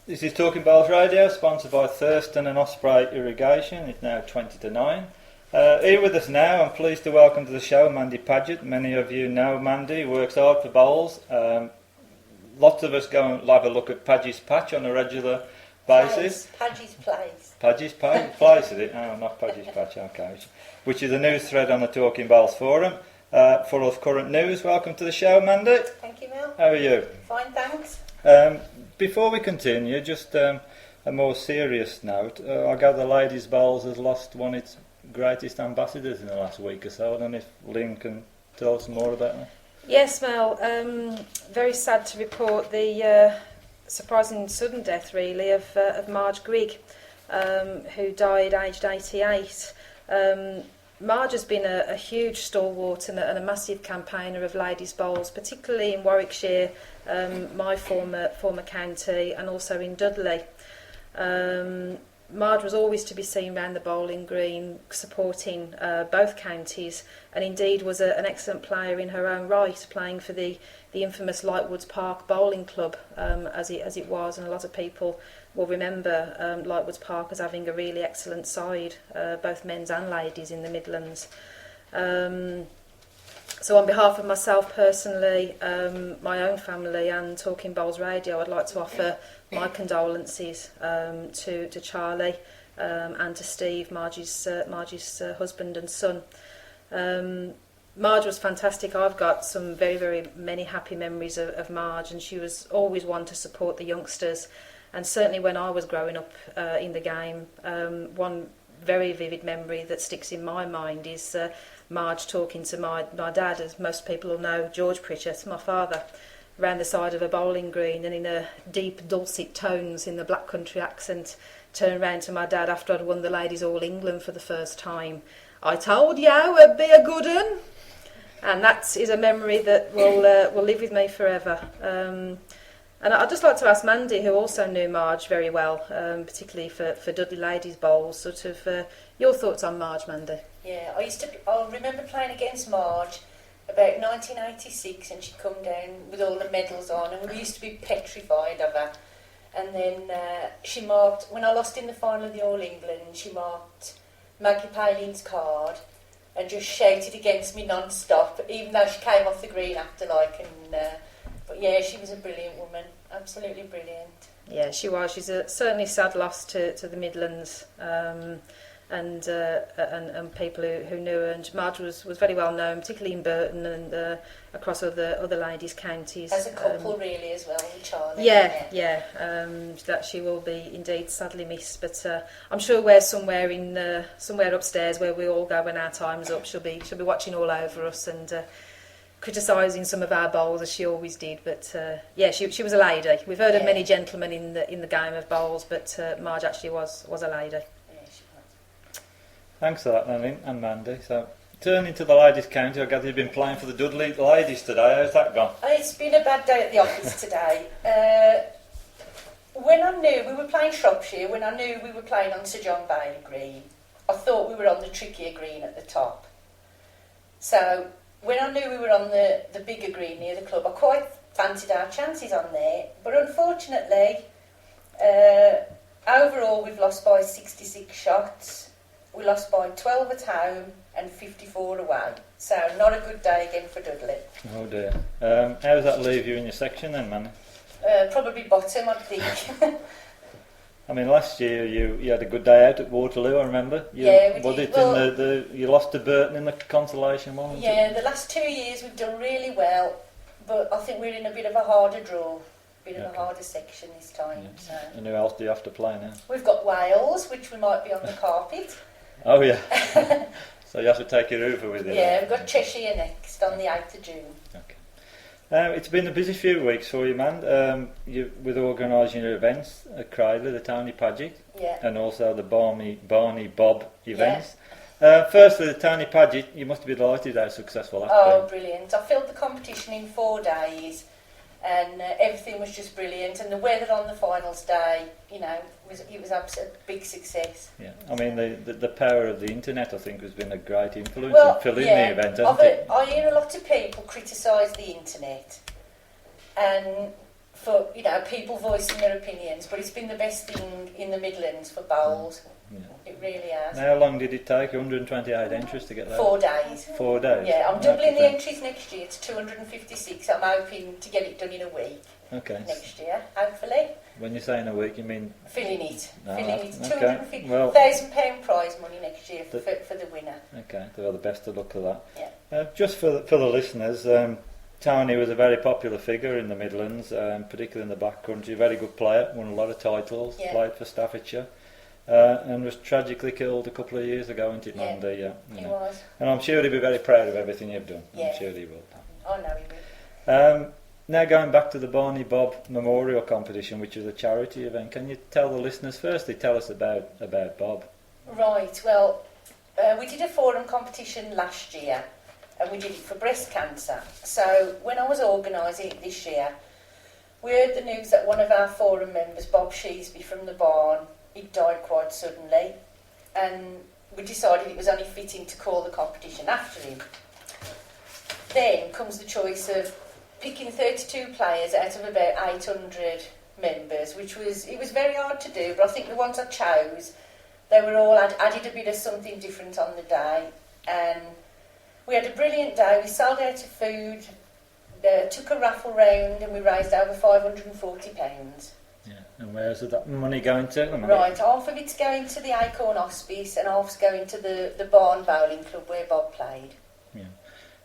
This is Talking Bowls Radio, sponsored by Thurston and Osprey Irrigation. It's now 20 to 9. Here with us now, I'm pleased to welcome to the show Mandy Pagett. Many of you know Mandy, works hard for bowls. Lots of us go and have a look at Pagett's Patch on a regular basis. Pagett's Place. Pagett's Place, is it? Oh, not Pagett's Patch, okay. Which is a news thread on the Talking Bowls forum. Full of current news. Welcome to the show, Mandy. Thank you, Mel. How are you? Fine, thanks. Before we continue, just a more serious note. I gather Ladies Bowls has lost one of its greatest ambassadors in the last week or so. I don't know if Lynn can tell us more about that. Yes, Mel. Very sad to report the surprising sudden death, really, of Marge Grigg, who died aged 88. Marge has been a huge stalwart and a massive campaigner of ladies' bowls, particularly in Warwickshire, my former county, and also in Dudley. Marge was always to be seen round the bowling green, supporting both counties, and indeed was an excellent player in her own right, playing for the infamous Lightwoods Park Bowling Club, as it was, and a lot of people will remember Lightwoods Park as having a really excellent side, both men's and ladies in the Midlands. So on behalf of myself personally, my own family and Talking Bowls Radio, I'd like to offer my condolences to Charlie and to Steve, Margie's husband and son. Marge was fantastic. I've got some very, very many happy memories of Marge, and she was always one to support the youngsters. And certainly when I was growing up in the game, one very vivid memory that sticks in my mind is Marge talking to my dad, as most people will know, George Pritchett, my father, around the side of a bowling green, and in a deep dulcet tones in the Black Country accent, turned round to my dad after I'd won the Ladies All England for the first time. "I told you it'd be a good un." And that is a memory that will live with me forever. And I'd just like to ask Mandy, who also knew Marge very well, particularly for Dudley Ladies Bowls, sort of your thoughts on Marge, Mandy. Yeah, I remember playing against Marge about 1986, and she'd come down with all the medals on, and we used to be petrified of her. And then she marked, when I lost in the final of the All England, she marked Maggie Palin's card and just shouted against me non-stop, even though she came off the green after, but yeah, she was a brilliant woman, absolutely brilliant. Yeah, she was. She's certainly a sad loss to the Midlands and people who knew her. And Marge was very well known, particularly in Burton and across other ladies' counties. As a couple, really, as well, with Charlie. Yeah. That she will be indeed sadly missed. But I'm sure we're somewhere upstairs where we all go when our time's up. She'll be watching all over us and criticising some of our bowls, as she always did, but yeah, she was a lady. We've heard of many gentlemen in the game of bowls, but Marge actually was a lady. Yeah, she was. Thanks for that, Lynn and Mandy. So, turning to the ladies' county, I gather you've been playing for the Dudley ladies today. How's that gone? It's been a bad day at the office today. When I knew we were playing Shropshire, when I knew we were playing on Sir John Bailey Green, I thought we were on the trickier green at the top. So when I knew we were on the bigger green near the club, I quite fancied our chances on there. But unfortunately, overall we've lost by 66 shots. We lost by 12 at home and 54 away. So not a good day again for Dudley. Oh dear. How does that leave you in your section then, Manny? Probably bottom, I think. I mean, last year you had a good day out at Waterloo, I remember. We did. You lost to Burton in the consolation one, wasn't it? Yeah, the last 2 years we've done really well, but I think we're in a bit of a harder draw, of a harder section this time. Yeah. So. And who else do you have to play now? We've got Wales, which we might be on the carpet. Oh yeah. So you have to take your Hoover with you. Yeah, we've got Cheshire next on the 8th of June. Okay. It's been a busy few weeks for you, man. With organising your events at Cradley, the Tony Pagett, and also the Barney Bob events. Yeah. Firstly, the Tony Pagett, you must be delighted how successful that's been. Oh, brilliant. I filled the competition in 4 days, and everything was just brilliant. And the weather on the finals day, it was absolute big success. Yeah, I mean, the power of the internet, I think, has been a great influence in filling the event, hasn't it? I hear a lot of people criticise the internet, and for people voicing their opinions, but it's been the best thing in the Midlands for bowls. It really has. How long did it take? 128 entries to get that? 4 days. 4 days? Yeah, I'm doubling the entries next year to 256. I'm hoping to get it done in a week next year, hopefully. When you say in a week, you mean? Filling it. No, Filling it. okay. Well, £1,000 prize money next year for the winner. Okay, well, the best of luck for that. Yeah. Just for the listeners, Tony was a very popular figure in the Midlands, particularly in the back country. Very good player, won a lot of titles, played for Staffordshire, and was tragically killed a couple of years ago, wasn't it, Mandy? Yeah, he was. And I'm sure he'll be very proud of everything you've done. Yeah. I'm sure he will. I know he will. Now going back to the Barney Bob Memorial Competition, which is a charity event, can you tell the listeners firstly, tell us about Bob? Right, well, we did a forum competition last year, and we did it for breast cancer. So when I was organising it this year, we heard the news that one of our forum members, Bob Sheesby from the barn, he'd died quite suddenly, and we decided it was only fitting to call the competition after him. Then comes the choice of picking 32 players out of about 800 members, it was very hard to do, but I think the ones I chose, they were all added a bit of something different on the day, and we had a brilliant day. We sold out of food, took a raffle round, and we raised over £540. Yeah, and where's that money going to? Right, half of it's going to the Acorn Hospice, and half's going to the Barn Bowling Club where Bob played. Yeah.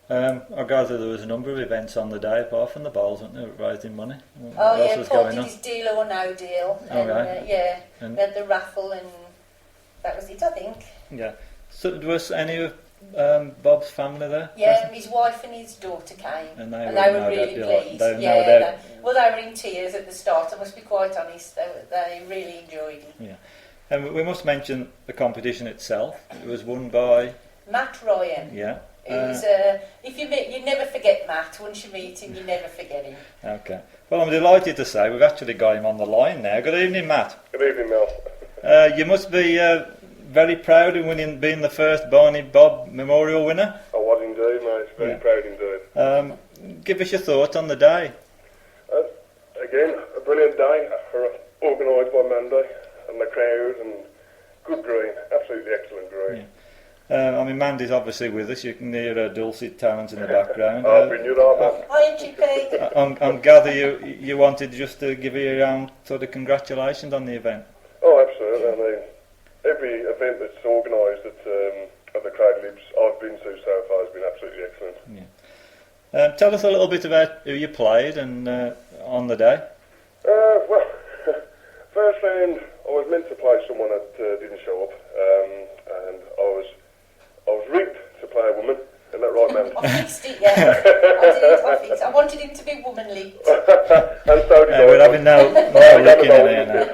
I gather there was a number of events on the day apart from the bowls, weren't there, raising money? Paul did his deal or no deal, and And we had the raffle, and that was it, I think. Yeah. So was any of Bob's family there? Yeah, his wife and his daughter came, and they were really pleased. They were in tears at the start, I must be quite honest. They really enjoyed it. Yeah. And we must mention the competition itself. It was won by Matt Ryan. Yeah. Who's, if you meet, you never forget Matt. Once you meet him, you never forget him. Okay. Well, I'm delighted to say we've actually got him on the line now. Good evening, Matt. Good evening, Mel. You must be very proud of being the first Barney Bob Memorial winner. I was indeed, mate. Very proud indeed. Give us your thoughts on the day. Again, a brilliant day, organised by Mandy and the crowd, and good green, absolutely excellent green. Yeah. Mandy's obviously with us. You can hear her dulcet tones in the background. Hi, GP. I'm gather you wanted just to give you your own sort of congratulations on the event. Oh, absolutely. I mean, every event that's organised at the Craig Libs I've been to so far has been absolutely excellent. Yeah. Tell us a little bit about who you played and on the day. Well, first round I was meant to play someone that didn't show up, and I was rigged to play a woman. Isn't that right, man? I fixed it, yeah. I wanted him to be womanly. And so did I. We're having no looking in here now.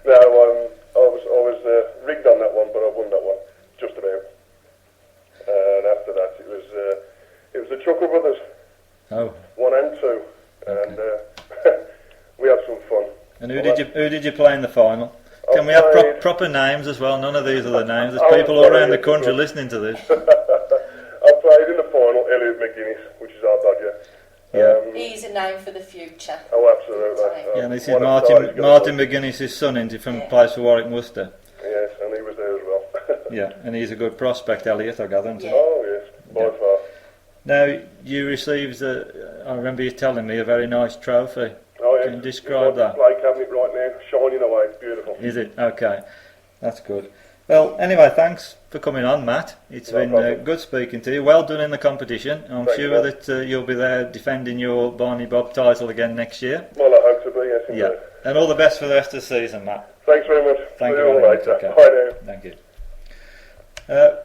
No, I was rigged on that one, but I won that one, just about. And after that, it was the Chuckle Brothers. Oh. 1 and 2, and we had some fun. And who did you play in the final? Can we have proper names as well? None of these are the names. There's people all around the country listening to this. I played in the final Elliot McGuinness, which is our dodger. Yeah. He's a name for the future. Oh, absolutely. Yeah, and this is Martin McGuinness' son, isn't he, from plays for Warwick Worcester? Yes, and he was there as well. Yeah, and he's a good prospect, Elliot, I gather, isn't he? Oh, yes, by far. Now, you received, I remember you telling me, a very nice trophy. Oh, yes. Can you describe that? Display cabinet right now, shining away, it's beautiful. Is it? Okay, that's good. Well, anyway, thanks for coming on, Matt. It's been good speaking to you. Well done in the competition. I'm sure that you'll be there defending your Barney Bob title again next year. Well, I hope to be, yes, indeed. Yeah, and all the best for the rest of the season, Matt. Thanks very much. Thank you all very much. later. Okay. Bye now. Thank you.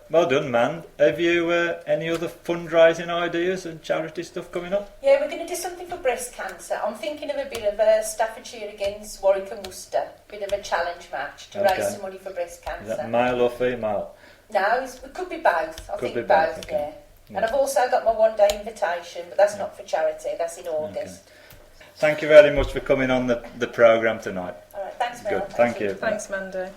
Well done, man. Have you any other fundraising ideas and charity stuff coming up? Yeah, we're going to do something for breast cancer. I'm thinking of a bit of a Staffordshire against Warwick and Worcester, bit of a challenge match to raise some money for breast cancer. Is that male or female? No, it could be both. I think both, okay. Yeah. And I've also got my one-day invitation, but that's not for charity, that's in August. Okay. Thank you very much for coming on the programme tonight. All right, thanks, Mel. Good, thank you. Thanks, Mandy.